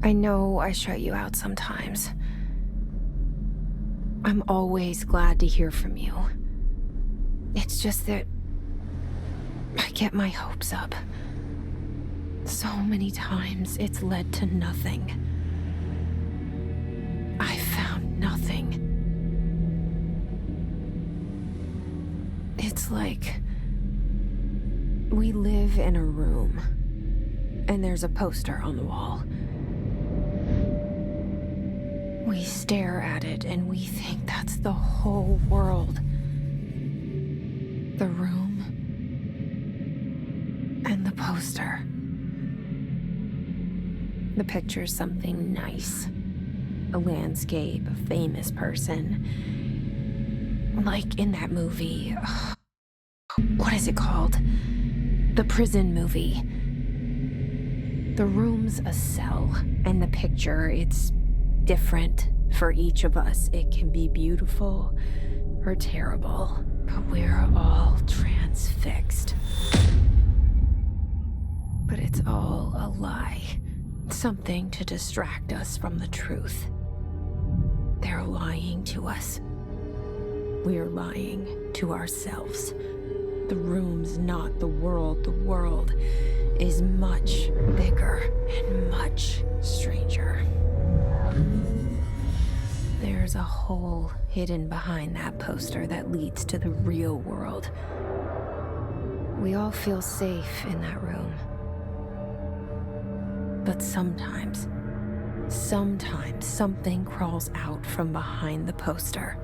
I know I shut you out sometimes. I'm always glad to hear from you. It's just that I get my hopes up. So many times it's led to nothing. I found nothing. It's like we live in a room, and there's a poster on the wall. We stare at it and we think that's the whole world. The room and the poster. The picture's something nice. A landscape, a famous person. Like in that movie. What is it called? The prison movie. The room's a cell, and the picture, it's different for each of us. It can be beautiful or terrible, but we're all transfixed. But it's all a lie. Something to distract us from the truth. They're lying to us. We're lying to ourselves. The room's not the world. The world is much bigger and much stranger. There's a hole hidden behind that poster that leads to the real world. We all feel safe in that room. But sometimes something crawls out from behind the poster.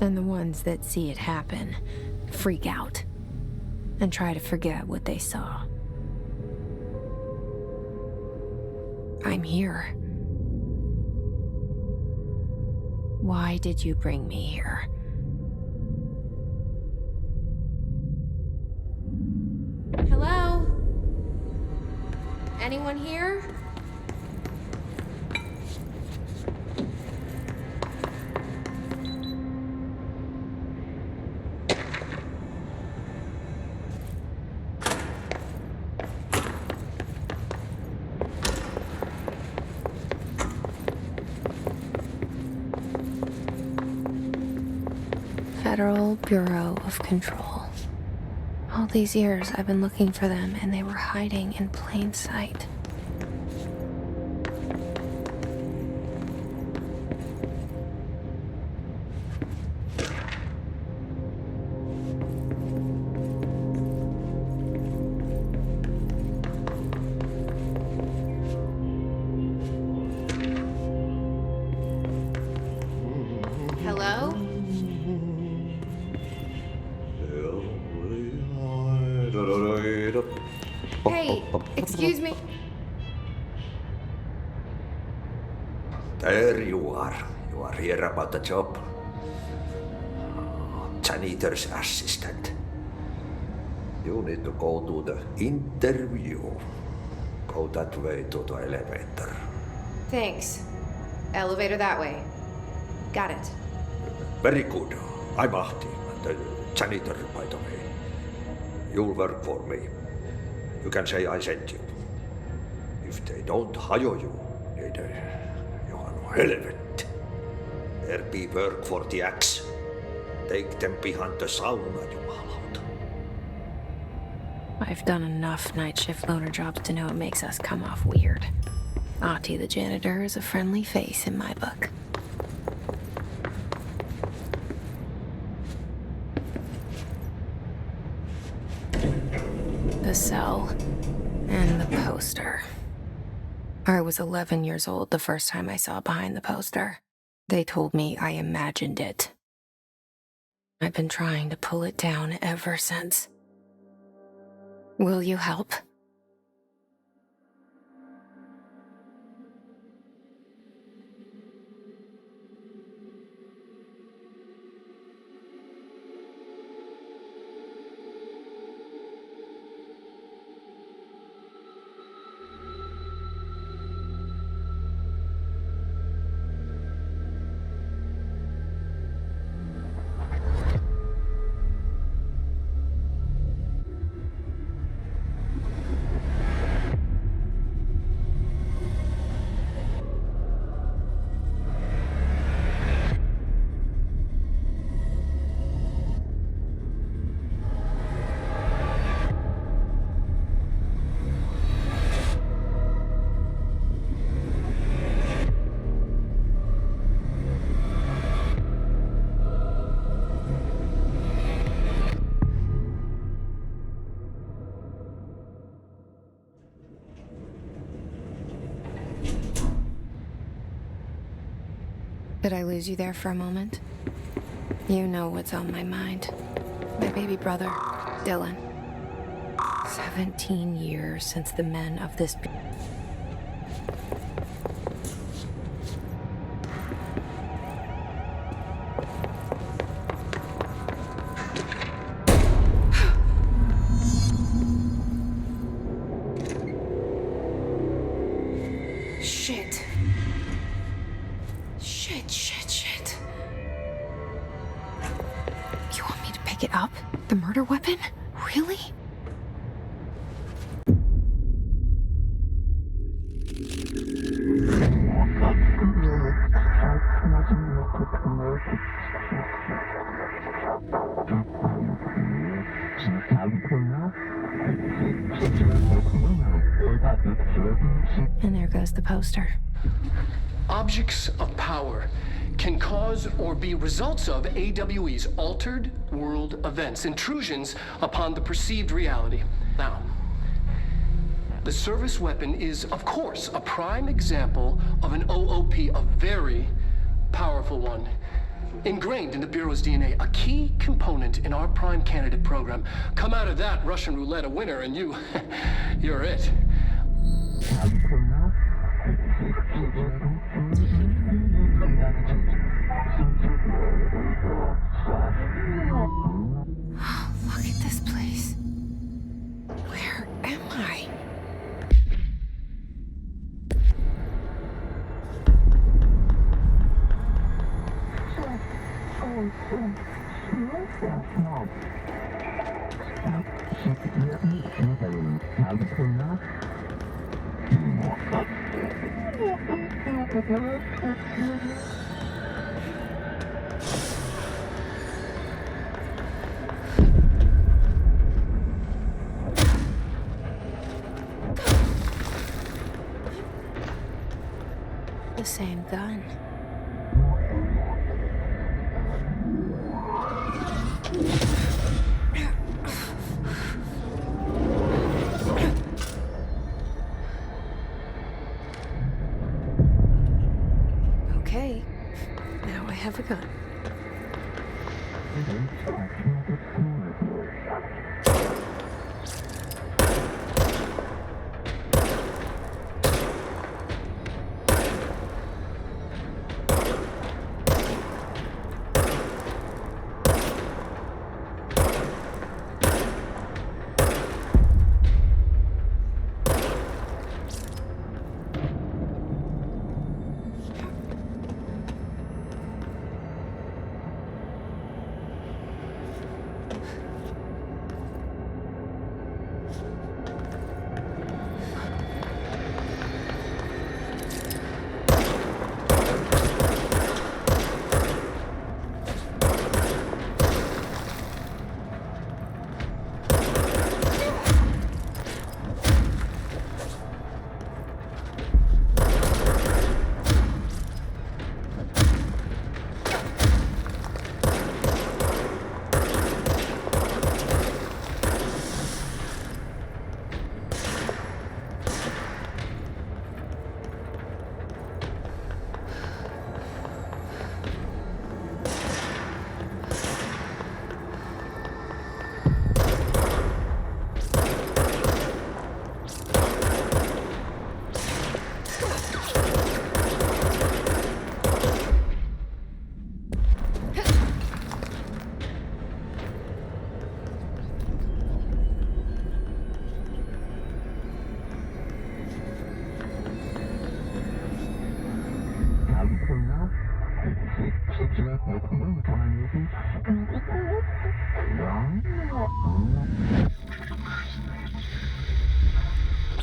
And the ones that see it happen freak out and try to forget what they saw. I'm here. Why did you bring me here? Hello? Anyone here? Federal Bureau of Control. All these years I've been looking for them, and they were hiding in plain sight. Hello? Hey, excuse me. There you are. You are here about the job. Janitor's assistant. You need to go to the interview. Go that way to the elevator. Thanks. Elevator that way. Got it. Very good. I'm Ahti, the janitor, by the way. You'll work for me. You can say I sent you. If they don't hire you, you are no helvet. There be work for the axe. Take them behind the sauna, jumalauta. I've done enough night shift loner jobs to know it makes us come off weird. Ahti the janitor is a friendly face in my book. The cell and the poster. I was 11 years old the first time I saw behind the poster. They told me I imagined it. I've been trying to pull it down ever since. Will you help? Did I lose you there for a moment? You know what's on my mind. My baby brother, Dylan. 17 years since the men of this... Shit. Shit. You want me to pick it up? The murder weapon? Really? And there goes the poster. Objects of power can cause or be results of AWE's altered world events, intrusions upon the perceived reality. Now, the service weapon is, of course, a prime example of an OOP, a very powerful one. Ingrained in the Bureau's DNA, a key component in our prime candidate program. Come out of that Russian roulette a winner and you're it. Look at this place. Where am I? The same gun. Okay, now I have a gun.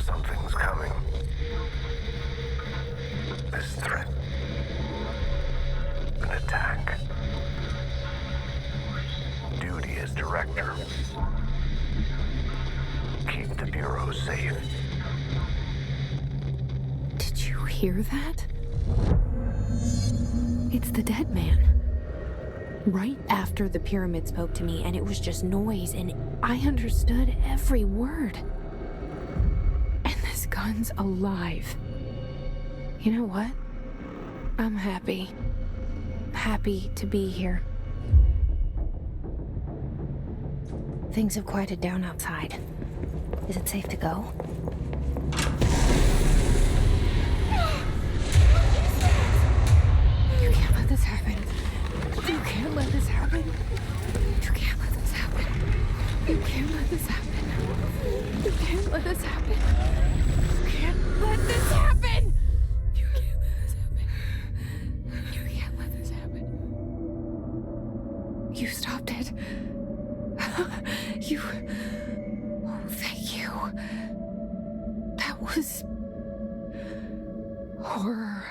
Something's coming. This threat. An attack. Duty as director. Keep the Bureau safe. Did you hear that? It's the dead man. Right after the pyramid spoke to me, and it was just noise, and I understood every word. And this gun's alive. You know what? I'm happy. happy to be here. Things have quieted down outside. Is it safe to go? You can't let this happen. You can't let this happen. You can't let this happen. You can't let this happen. You can't let this happen. You can't let this happen. You can't let this happen. You can't let this happen. You stopped it. You... Oh, thank you. That was... horror.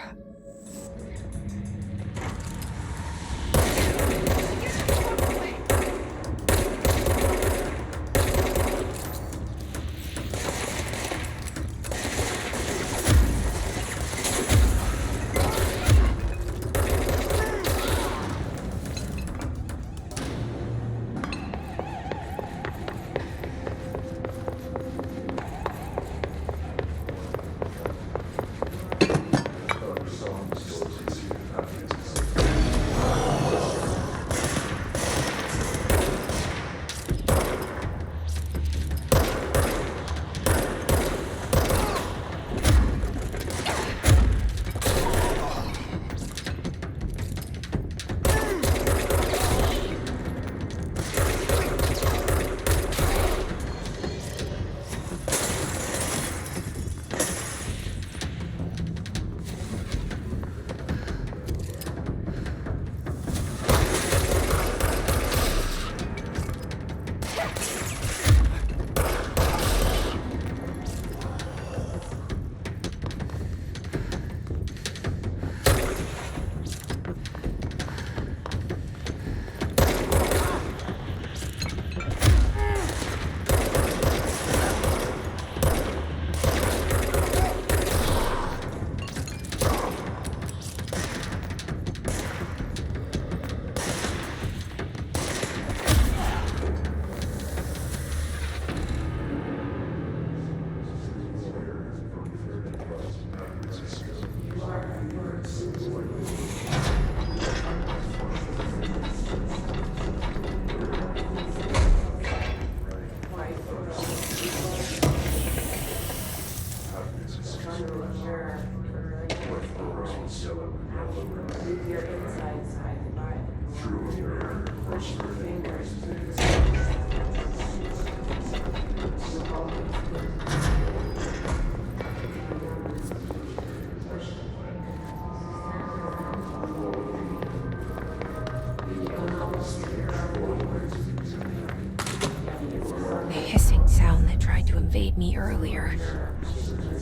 The hissing sound that tried to invade me earlier.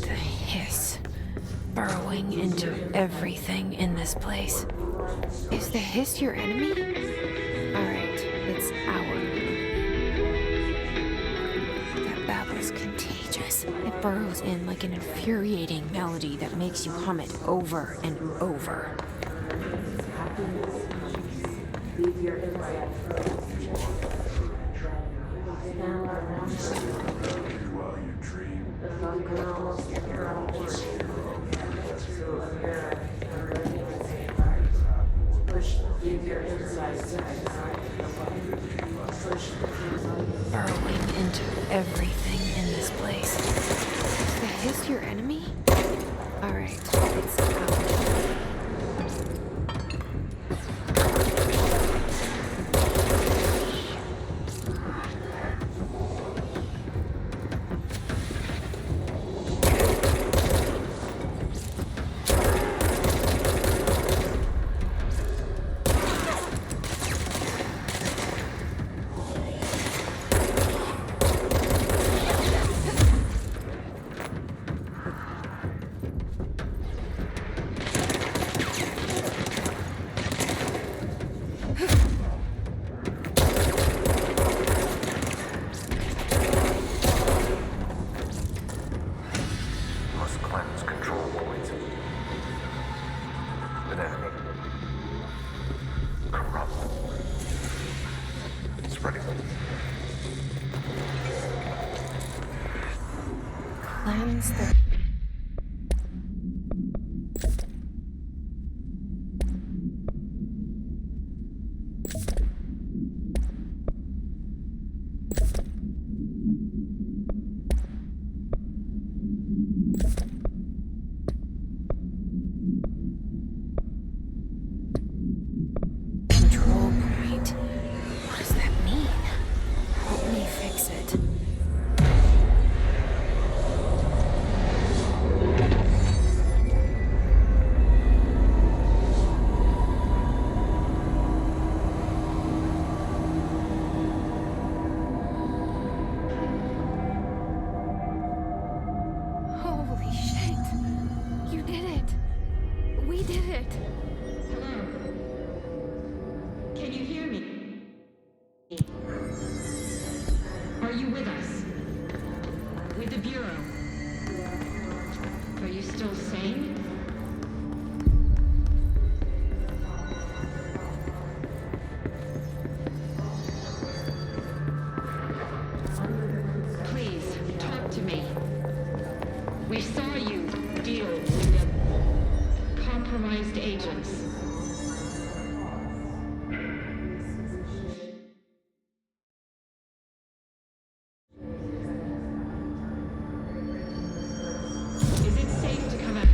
The hiss. Burrowing into everything in this place. Is the hiss your enemy? Alright, it's our enemy. That babble's contagious. It burrows in like an infuriating melody that makes you hum it over and over. Burrowing into everything in this place. Is the hiss your enemy? Alright, it's out. Must cleanse control points. An enemy. Corrupt. Spreading. Cleanse the... with the Bureau. Are you still sane? Please, talk to me. We saw you deal with the compromised agents. Is it safe to come out?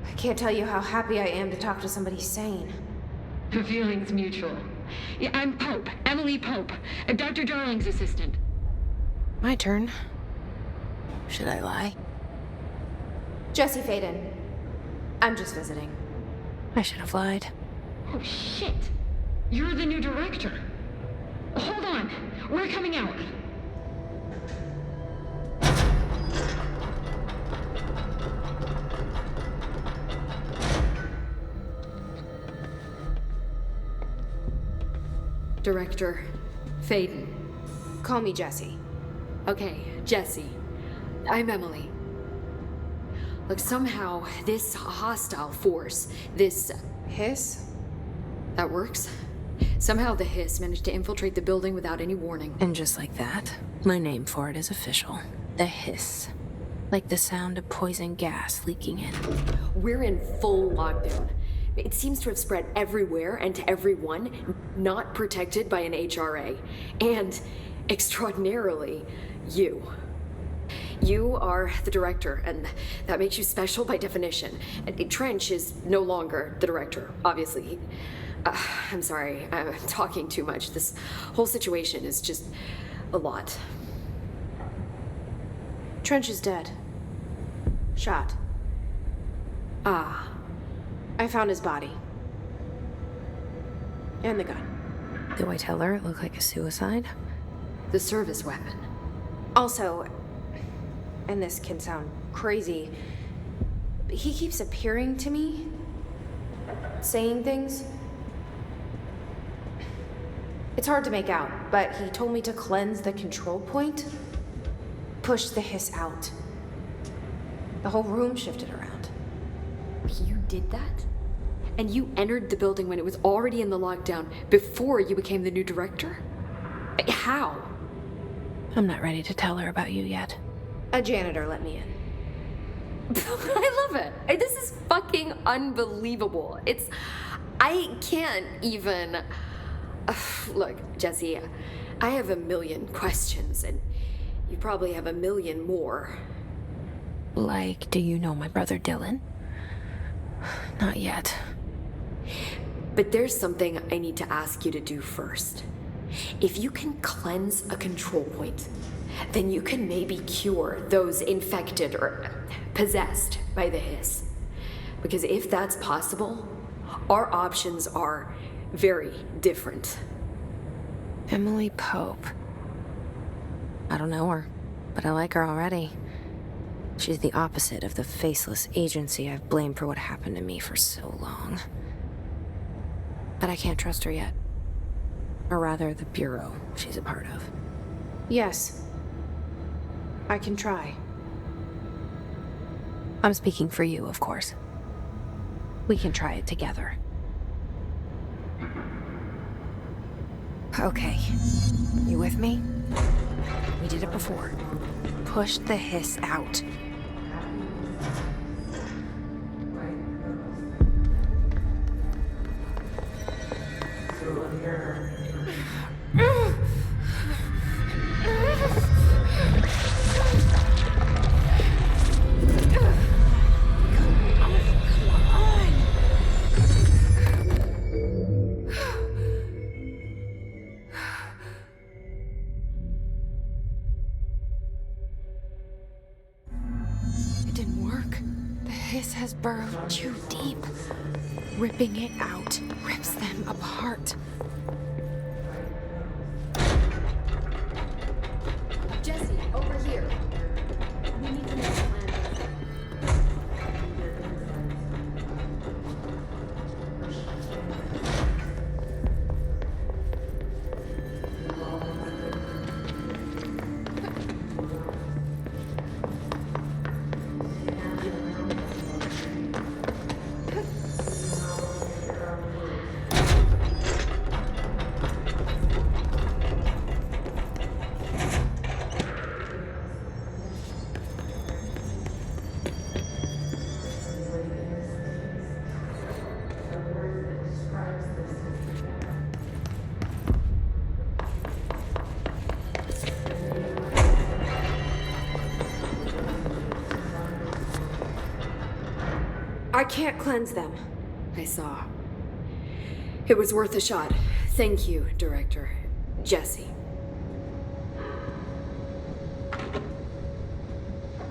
I can't tell you how happy I am to talk to somebody sane. The feeling's mutual. Yeah, I'm Pope, Emily Pope, Dr. Darling's assistant. My turn. Should I lie? Jesse Faden. I'm just visiting. I should have lied. Oh, shit. You're the new director. Hold on. We're coming out. Director Faden. Call me Jesse. Okay, Jesse. I'm Emily. Look, somehow this hostile force, this... Hiss? that works? Somehow the Hiss managed to infiltrate the building without any warning. And just like that, my name for it is official. The hiss. Like the sound of poison gas leaking in. We're in full lockdown. It seems to have spread everywhere and to everyone, not protected by an HRA. And, extraordinarily, you. You are the director, and that makes you special by definition. Trench is no longer the director, obviously. I'm sorry, I'm talking too much. This whole situation is just a lot. Trench is dead. Shot. Ah. I found his body. And the gun. Do I tell her it looked like a suicide? The service weapon. Also, and this can sound crazy, but he keeps appearing to me, saying things. It's hard to make out, but he told me to cleanse the control point, push the hiss out. The whole room shifted around. You did that? And you entered the building when it was already in the lockdown before you became the new director? How? I'm not ready to tell her about you yet. A janitor let me in. I love it. This is fucking unbelievable. I can't even... Look, Jesse, I have a million questions, and you probably have a million more. Like, do you know my brother Dylan? Not yet. But there's something I need to ask you to do first. If you can cleanse a control point, then you can maybe cure those infected or possessed by the hiss. Because if that's possible, our options are very different. Emily Pope. I don't know her, but I like her already. She's the opposite of the faceless agency I've blamed for what happened to me for so long. But I can't trust her yet. Or rather, the Bureau she's a part of. Yes. I can try. I'm speaking for you, of course. We can try it together. Okay. You with me? We did it before. Push the hiss out. hiss has burrowed too deep. Ripping it out rips them apart. Jesse, over here. We need to make a plan. I can't cleanse them. I saw. It was worth a shot. Thank you, Director. Jesse.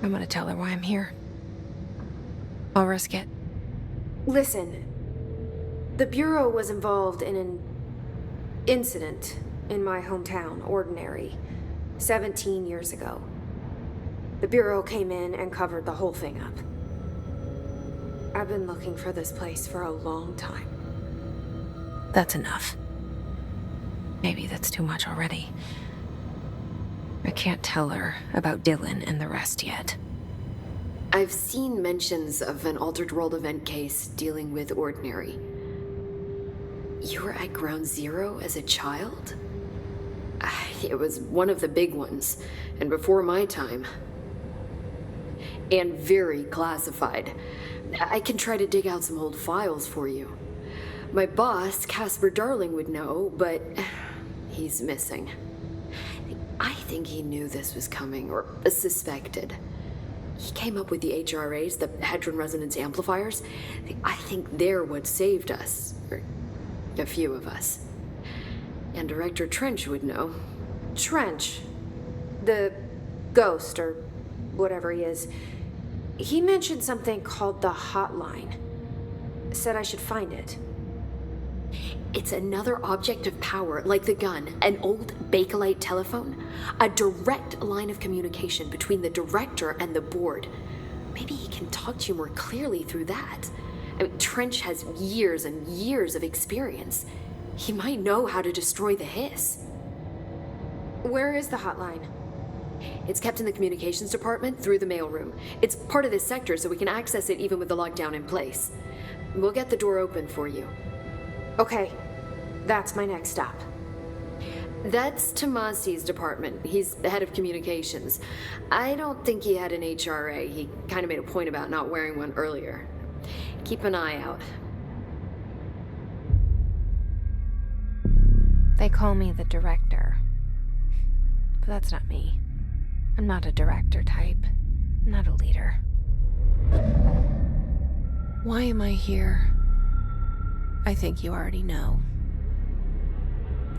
I'm gonna tell her why I'm here. I'll risk it. Listen, the Bureau was involved in an incident in my hometown, Ordinary, 17 years ago. The Bureau came in and covered the whole thing up. I've been looking for this place for a long time. That's enough. Maybe that's too much already. I can't tell her about Dylan and the rest yet. I've seen mentions of an Altered World event case dealing with Ordinary. You were at Ground Zero as a child? It was one of the big ones, and before my time. And very classified. I can try to dig out some old files for you. My boss, Casper Darling, would know, but he's missing. I think he knew this was coming, or suspected. He came up with the HRAs, the Hadron Resonance Amplifiers. I think they're what saved us. Or a few of us. And Director Trench would know. Trench, the ghost, or whatever he is, he mentioned something called the Hotline. Said I should find it. It's another object of power, like the gun, an old Bakelite telephone, a direct line of communication between the director and the board. Maybe he can talk to you more clearly through that. I mean, Trench has years and years of experience. He might know how to destroy the hiss. Where is the hotline? It's kept in the communications department through the mailroom. It's part of this sector, so we can access it even with the lockdown in place. We'll get the door open for you. Okay, that's my next stop. That's Tomasi's department. He's the head of communications. I don't think he had an HRA. He kind of made a point about not wearing one earlier. Keep an eye out. They call me the director. But that's not me. I'm not a director type. I'm not a leader. Why am I here? I think you already know.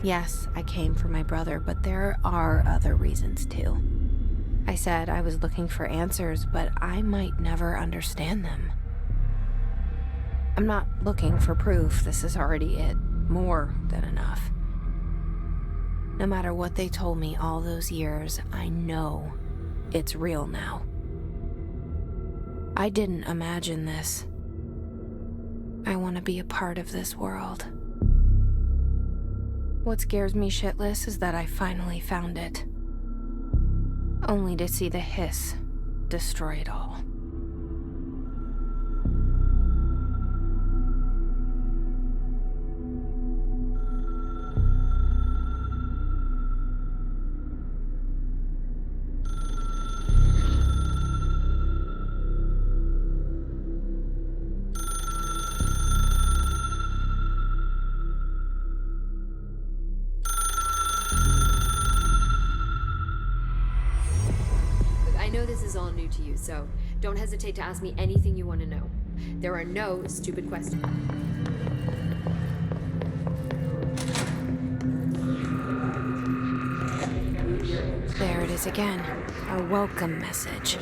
Yes, I came for my brother, but there are other reasons too. I said I was looking for answers, but I might never understand them. I'm not looking for proof. This is already it. More than enough. No matter what they told me all those years, I know it's real now. I didn't imagine this. I want to be a part of this world. What scares me shitless is that I finally found it. Only to see the hiss destroy it all. I know this is all new to you, so don't hesitate to ask me anything you want to know. There are no stupid questions. There it is again. A welcome message.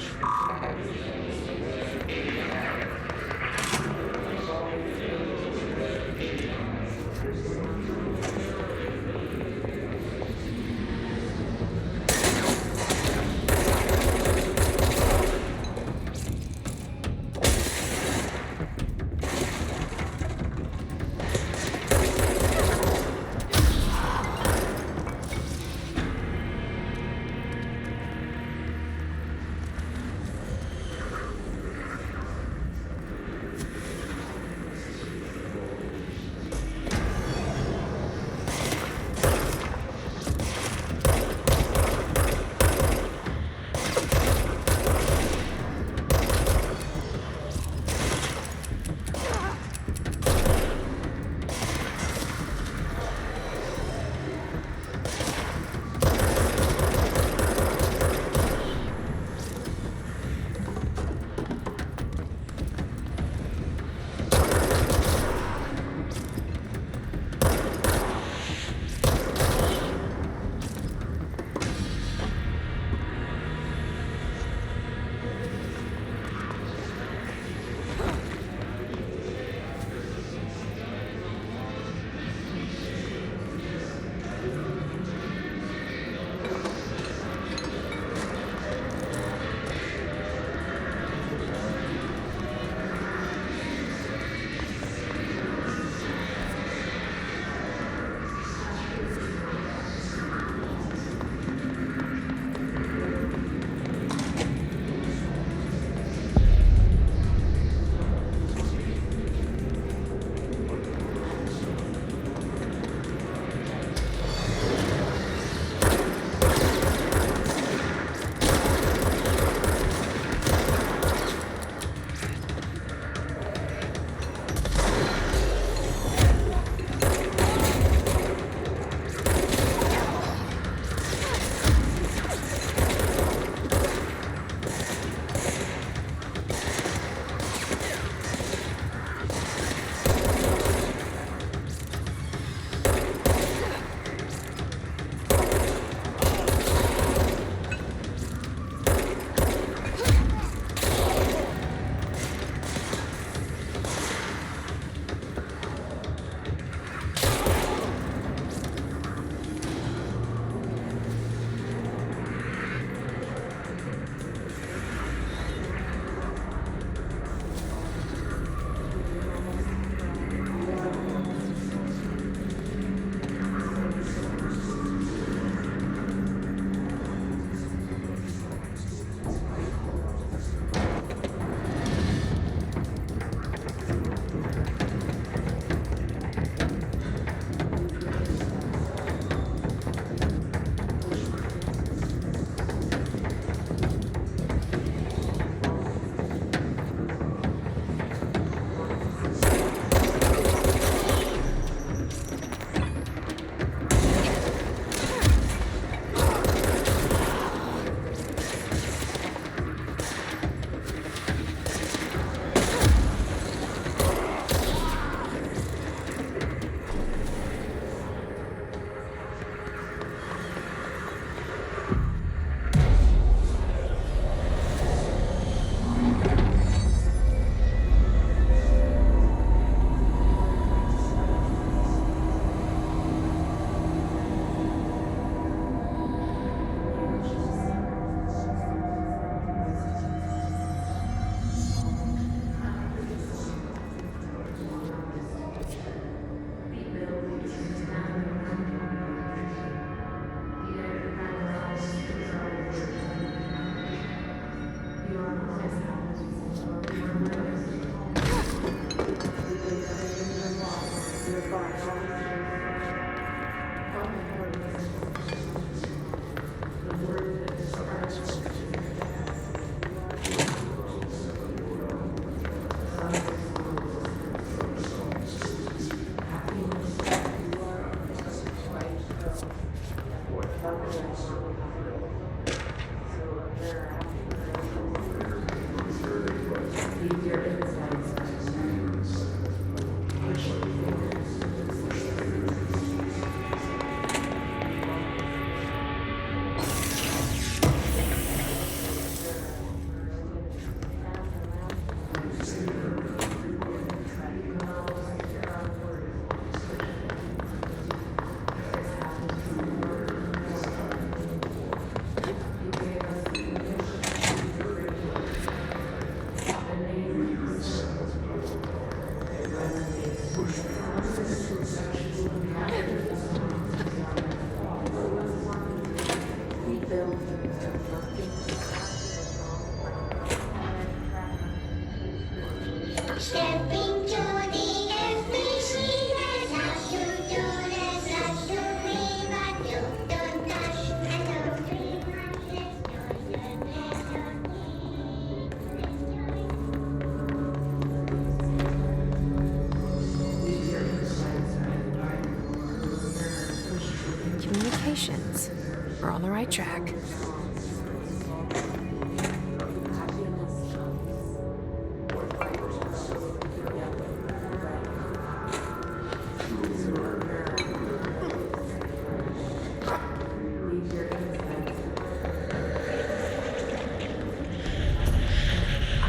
on the right track.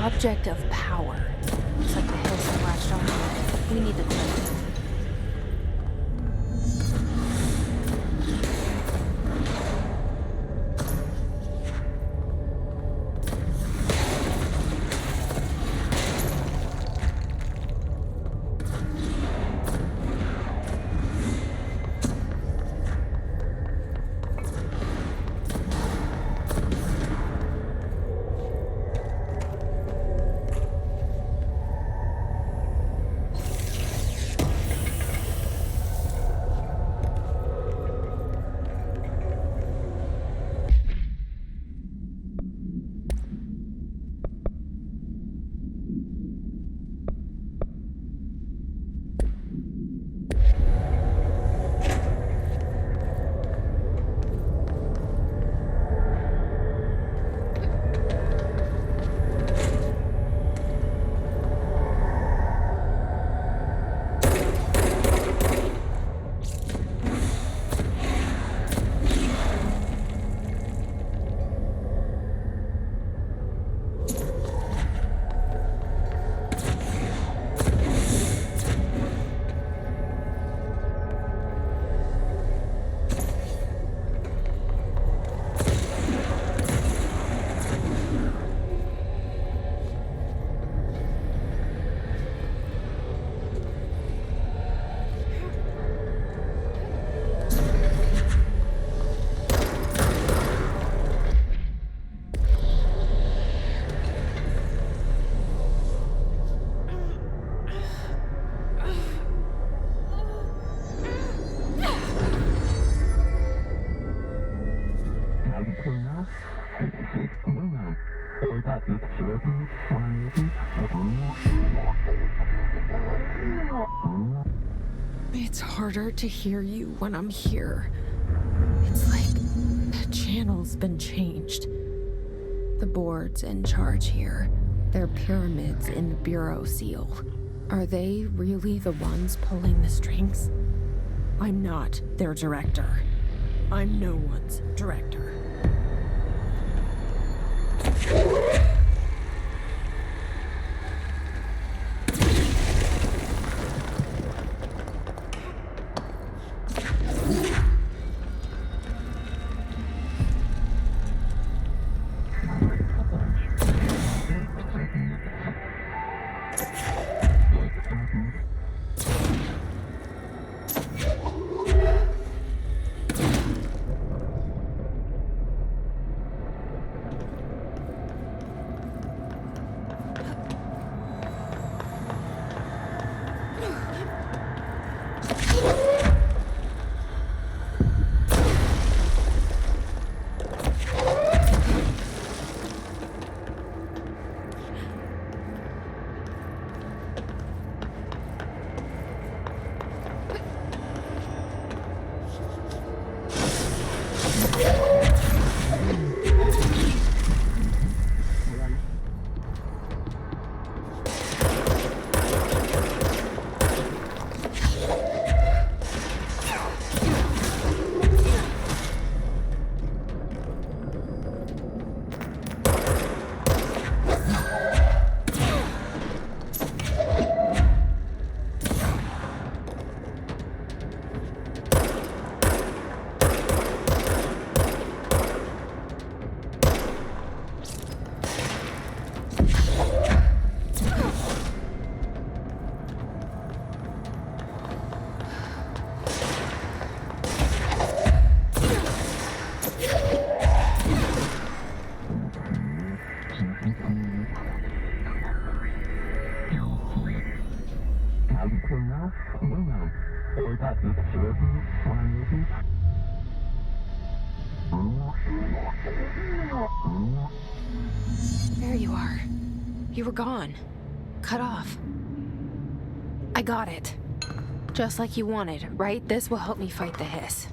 Object of power. Looks like the hills have latched on to it. We need to clear it. It's harder to hear you when I'm here. It's like the channel's been changed. The board's in charge here. They're pyramids in the Bureau seal. Are they really the ones pulling the strings? I'm not their director. I'm no one's director. There you are. You were gone. Cut off. I got it. Just like you wanted, right? This will help me fight the hiss.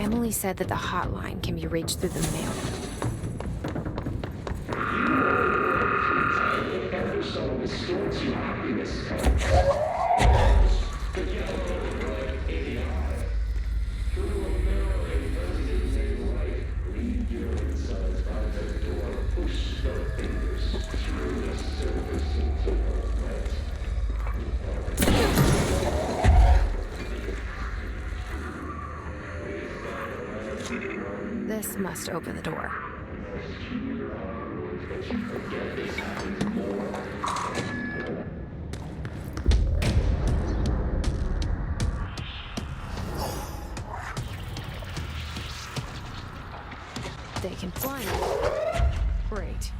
Emily said that the hotline can be reached through the mail. This must open the door. They can fly now. Great.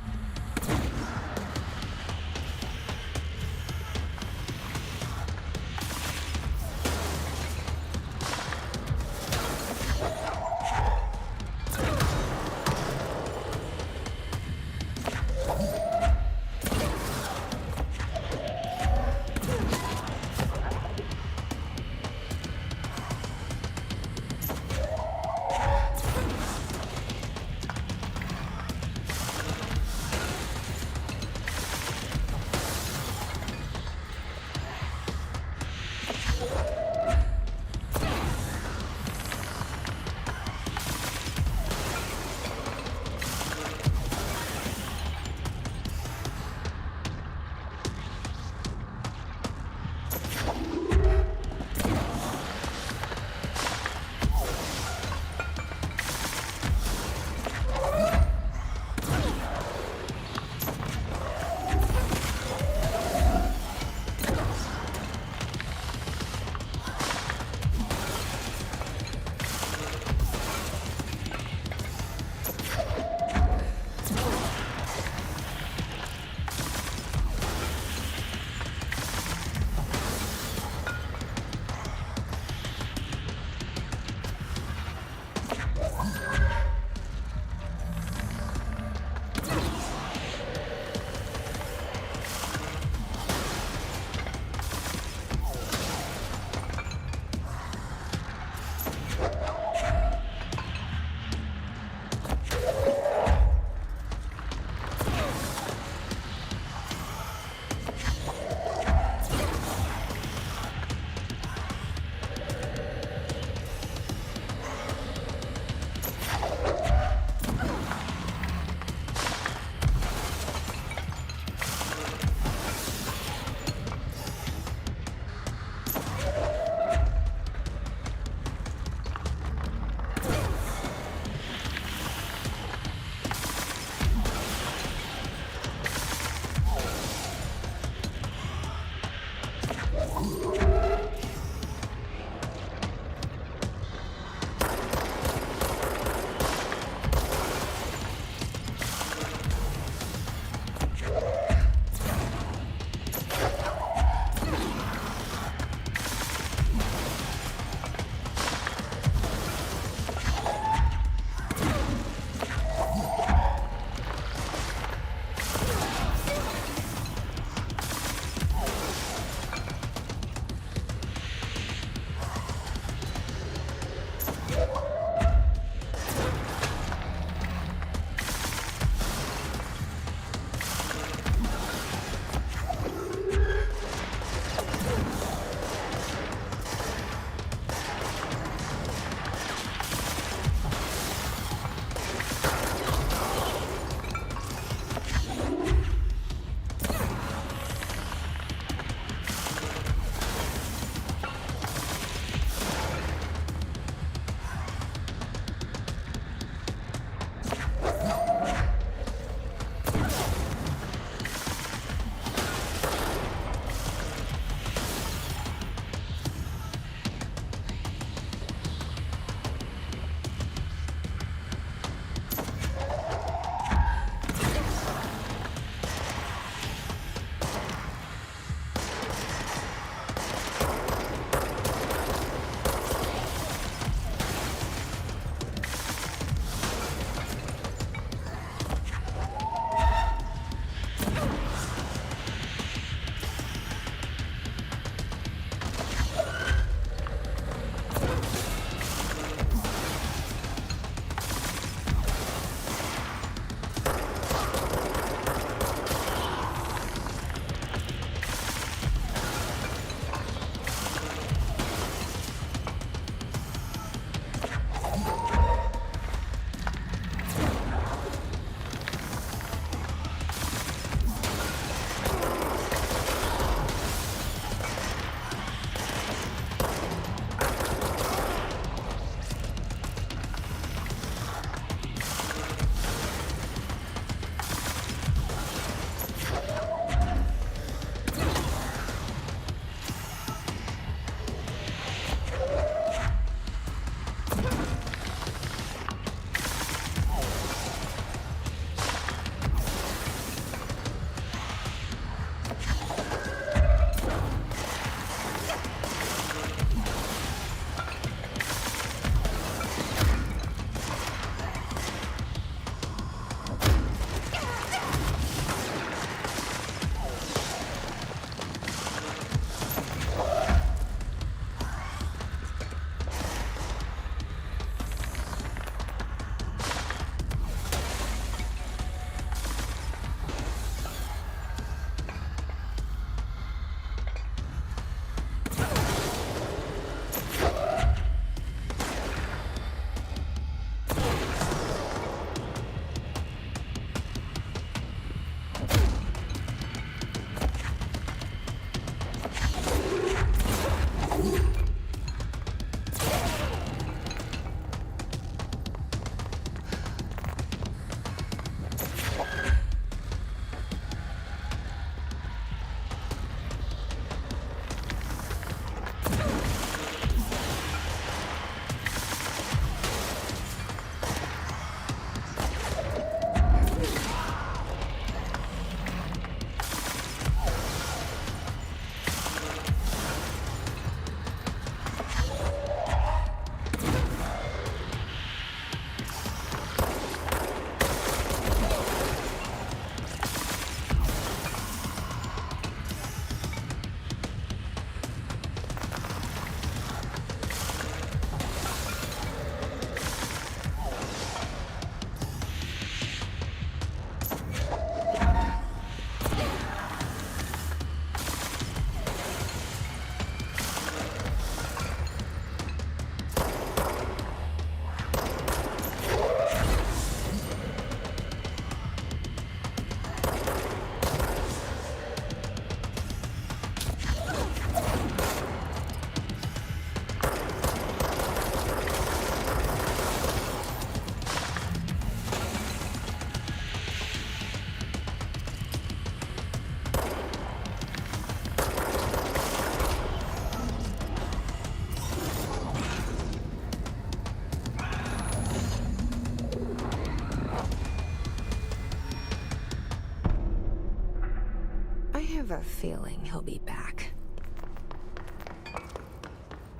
have a feeling he'll be back.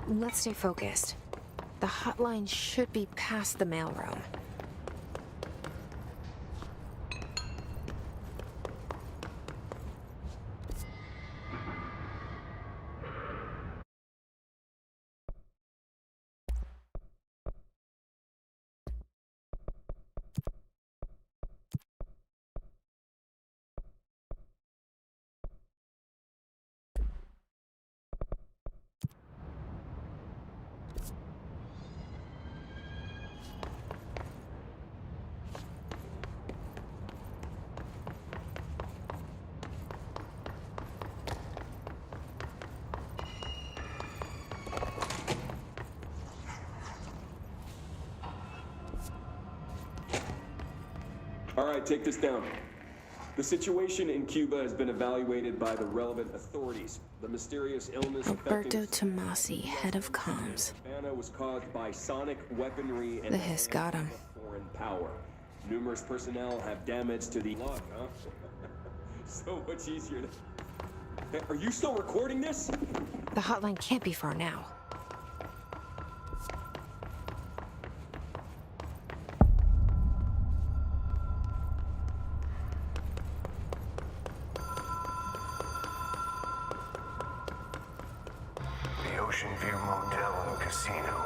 Let's stay focused. The hotline should be past the mailroom. All right, take this down. The situation in Cuba has been evaluated by the relevant authorities. The mysterious illness Roberto Tomasi, head of comms. Havana was caused by sonic weaponry and The hiss got him. foreign power. Numerous personnel have damage to the log, huh? So much easier to... Hey, are you still recording this? The hotline can't be far now. The Ocean View Motel and Casino.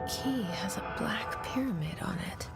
Key has a black pyramid on it.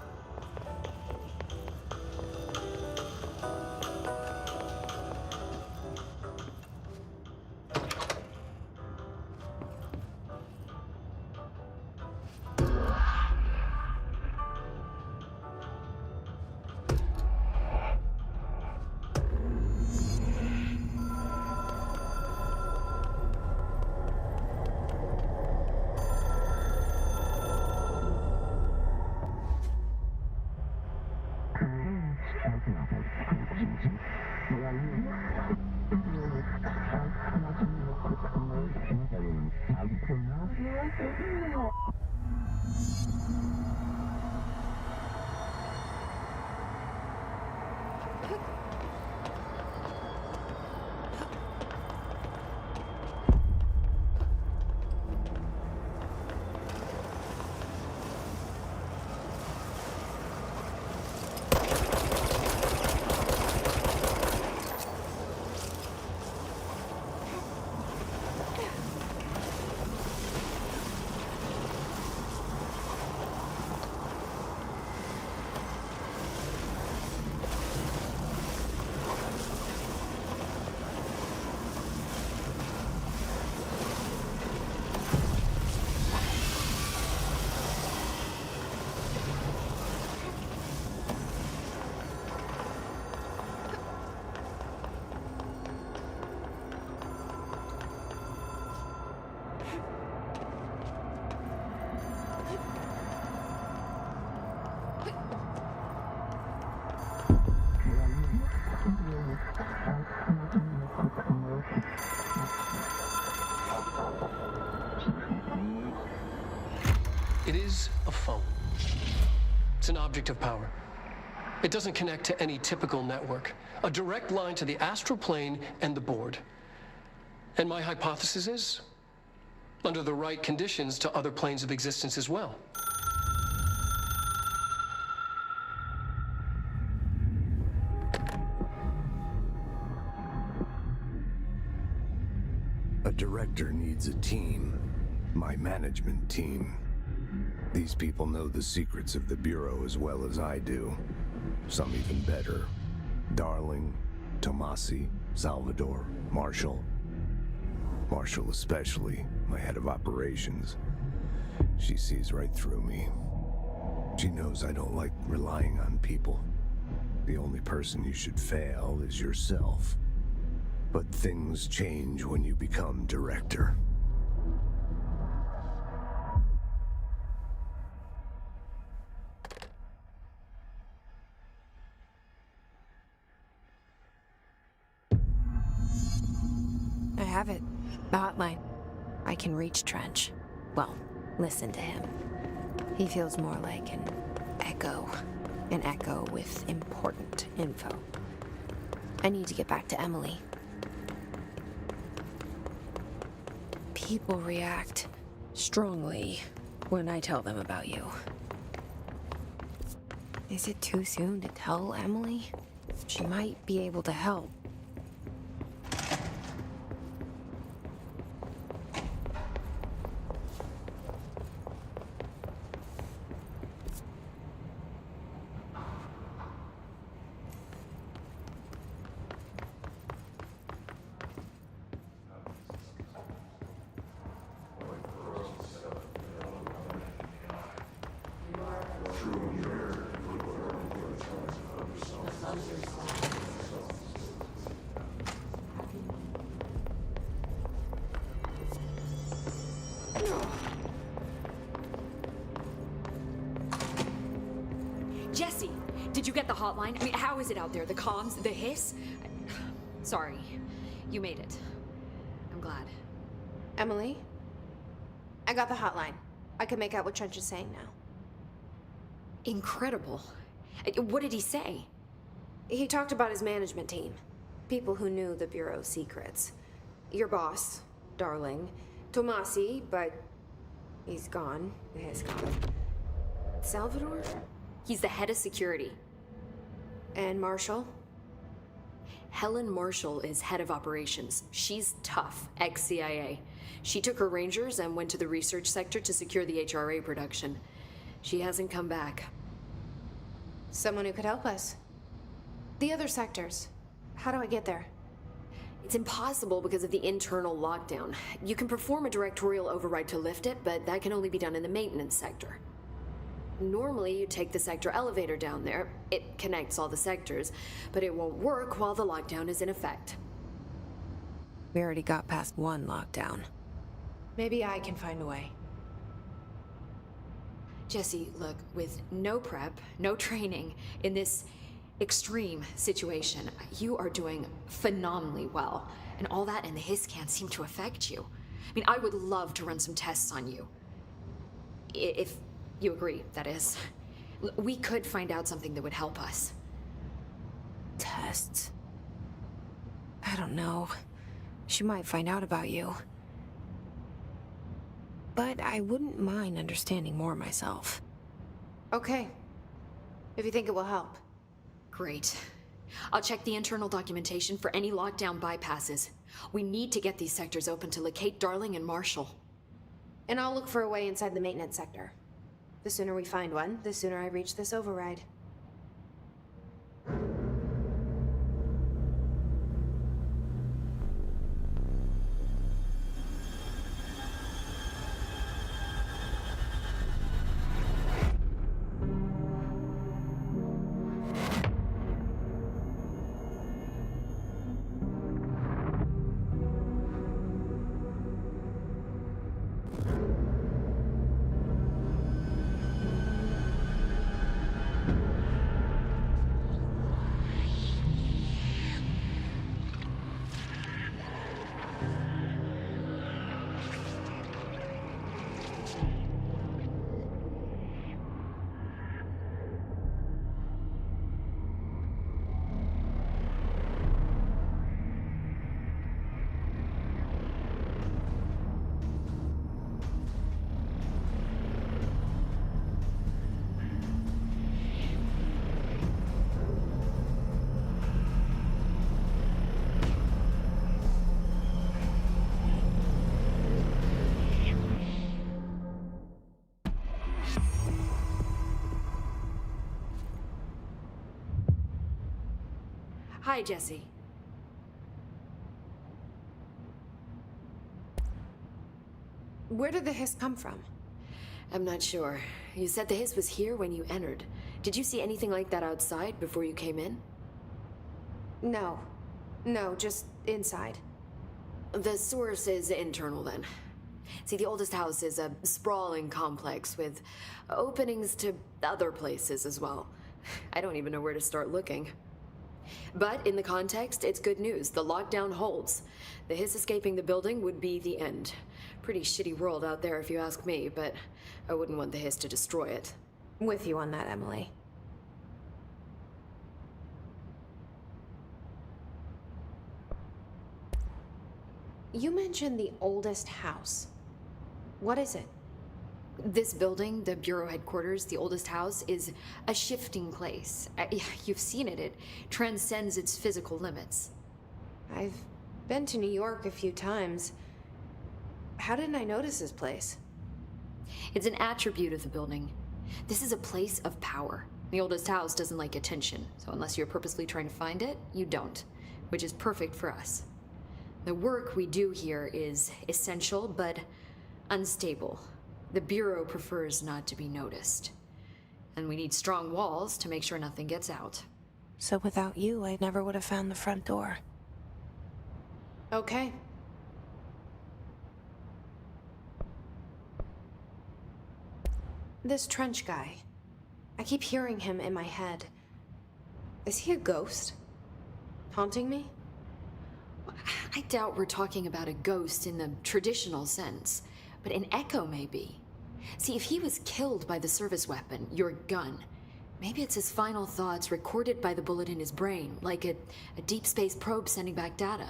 It is a phone. It's an object of power. It doesn't connect to any typical network. A direct line to the astral plane and the board. And my hypothesis is, under the right conditions, to other planes of existence as well. A director needs a team. My management team. These people know the secrets of the Bureau as well as I do. Some even better. Darling, Tomasi, Salvador, Marshall. Marshall especially, my head of operations. She sees right through me. She knows I don't like relying on people. The only person you should fail is yourself. But things change when you become director. The hotline. I can reach Trench. Well, listen to him. He feels more like an echo. An echo with important info. I need to get back to Emily. People react strongly when I tell them about you. Is it too soon to tell Emily? She might be able to help. Jesse, did you get the hotline? I mean, how is it out there? The comms? The hiss? Sorry. You made it. I'm glad. Emily? I got the hotline. I can make out what Trench is saying now. Incredible. What did he say? He talked about his management team. People who knew the Bureau's secrets. Your boss, Darling. Tomasi, but he's gone. He's gone. Salvador? He's the head of security. And Marshall? Helen Marshall is head of operations. She's tough, ex-CIA. She took her Rangers and went to the research sector to secure the HRA production. She hasn't come back. Someone who could help us. The other sectors. How do I get there? It's impossible because of the internal lockdown. You can perform a directorial override to lift it, but that can only be done in the maintenance sector. Normally, you take the sector elevator down there. It connects all the sectors, but it won't work while the lockdown is in effect. We already got past one lockdown. Maybe I can find a way. Jesse, look, with no prep, no training, in this extreme situation, you are doing phenomenally well. And all that and the hiss can't seem to affect you. I mean, I would love to run some tests on you. If you agree, that is. We could find out something that would help us. Tests? I don't know. She might find out about you. But I wouldn't mind understanding more myself. Okay. If you think it will help. Great. I'll check the internal documentation for any lockdown bypasses. We need to get these sectors open to locate Darling and Marshall. And I'll look for a way inside the maintenance sector. The sooner we find one, the sooner I reach this override. Hi, Jesse. Where did the hiss come from? I'm not sure. You said the hiss was here when you entered. Did you see anything like that outside before you came in? No. No, just inside. The source is internal, then. See, the oldest house is a sprawling complex with openings to other places as well. I don't even know where to start looking. But in the context, it's good news. The lockdown holds. The Hiss escaping the building would be the end. Pretty shitty world out there if you ask me, but I wouldn't want the Hiss to destroy it. With you on that, Emily. You mentioned the oldest house. What is it? This building, the Bureau headquarters, the oldest house, is a shifting place. You've seen it. It transcends its physical limits. I've been to New York a few times. How didn't I notice this place? It's an attribute of the building. This is a place of power. The oldest house doesn't like attention, so unless you're purposely trying to find it, you don't, which is perfect for us. The work we do here is essential, but unstable. The Bureau prefers not to be noticed. And we need strong walls to make sure nothing gets out. So without you, I never would have found the front door. Okay. This Trench guy. I keep hearing him in my head. Is he a ghost? Haunting me? I doubt we're talking about a ghost in the traditional sense, but an echo maybe. See, if he was killed by the service weapon, your gun, maybe it's his final thoughts recorded by the bullet in his brain, like a deep space probe sending back data.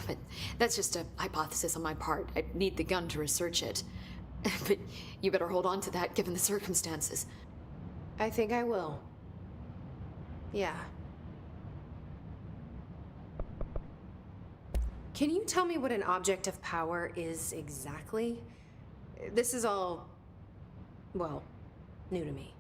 But that's just a hypothesis on my part. I'd need the gun to research it. But you better hold on to that given the circumstances. I think I will. Yeah. Can you tell me what an object of power is exactly? This is all, well, new to me.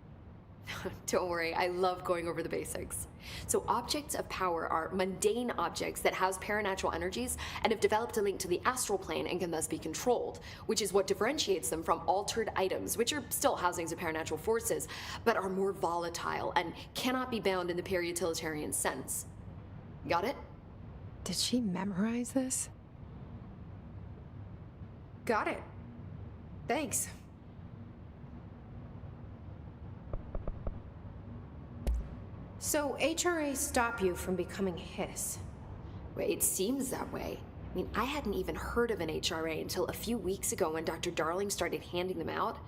Don't worry, I love going over the basics. So objects of power are mundane objects that house paranatural energies and have developed a link to the astral plane and can thus be controlled, which is what differentiates them from altered items, which are still housings of paranatural forces, but are more volatile and cannot be bound in the peri-utilitarian sense. Got it? Did she memorize this? Got it. Thanks. So HRA stop you from becoming Hiss? Well, it seems that way. I mean, I hadn't even heard of an HRA until a few weeks ago when Dr. Darling started handing them out.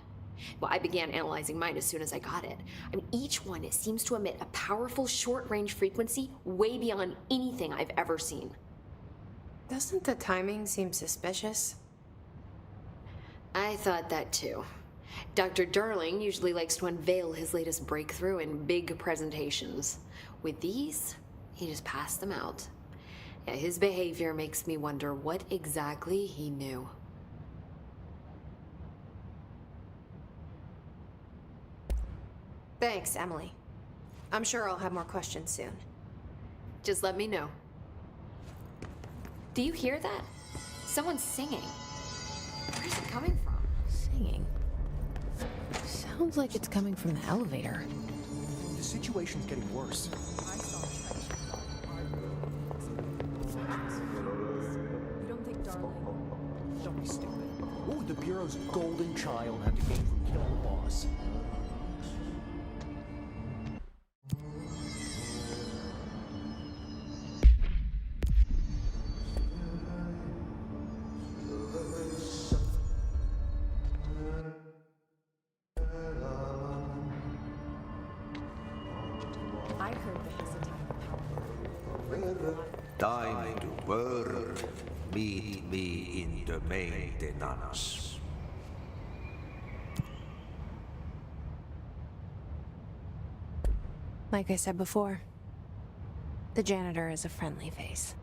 Well, I began analyzing mine as soon as I got it. I mean, each one, it seems to emit a powerful short-range frequency way beyond anything I've ever seen. Doesn't the timing seem suspicious? I thought that too. Dr. Darling usually likes to unveil his latest breakthrough in big presentations. With these, he just passed them out. Yeah, his behavior makes me wonder what exactly he knew. Thanks, Emily. I'm sure I'll have more questions soon. Just let me know. Do you hear that? Someone's singing. Where's it coming from? Singing. Sounds like it's coming from the elevator. The situation's getting worse. You don't think Darling... Don't be stupid. What would the Bureau's golden child have to gain from killing the boss? I heard the Hiss attack the power. Time to work. Meet me in the maintenance. Like I said before, the janitor is a friendly face.